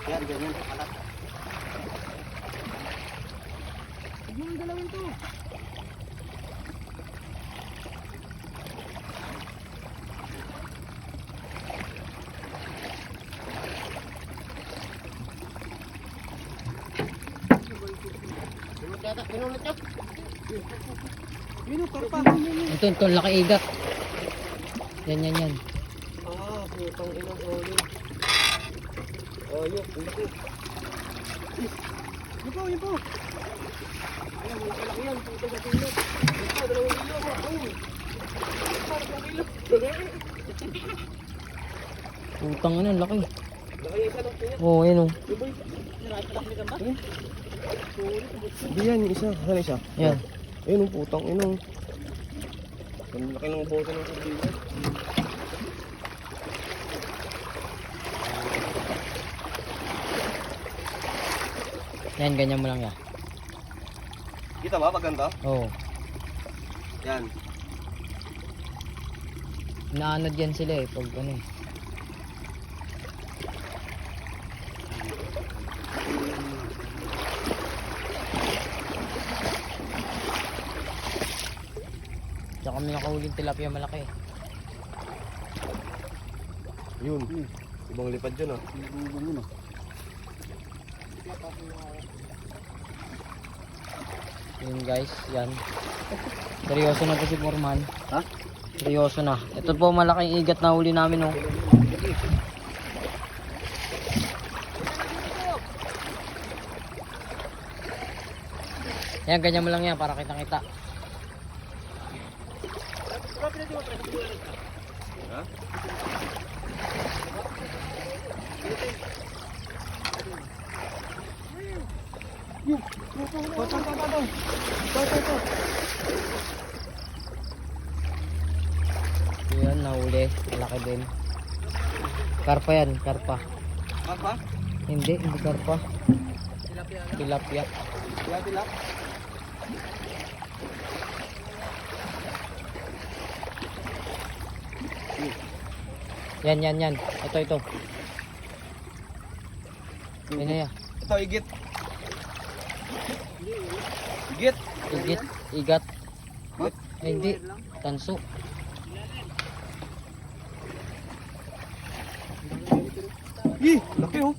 Yan, ganyan. Kalat. Huwag mo yung dalawin to. Pinulit nyo. Minut, karpa. Ito, laki igat. Yan. Ah, putang inang oli. Ayok, laki. Yun po. Ayan, malaki yan. Putang sa pinot. Ito, 2 kilo. Ay. 2 kilo. Putang ina, laki. Laki yung isa ng pinot. Oo, yan o. Hindi yan, yung isa. Saan isa? Yan. Ayun, ang putang inang. Ang laki ng bote ng sardinas. Yan, ganyan mo lang yan. Kita ba? Maganda? Oo. Yan. Naanod yan sila eh, pag ano eh. Tsaka kami nakahuling tilapia malaki. Yun. Ibang lipad dyan ah. Yun guys, yan. Seryoso na to si Foreman. Ha? Seryoso na. Ito po malaking igat na huli namin oh. Yan, ganyan mo lang yan para kitang-kita. Ha? Yan, nahuli. Malaki din. Karpa yan, karpa. Apa? Hindi karpa. Tilapia. Tilap. Yan. Ito. Yan na yan. Ito, igit. Igit. Igat. Ay, hindi. Tanso. Laki oh.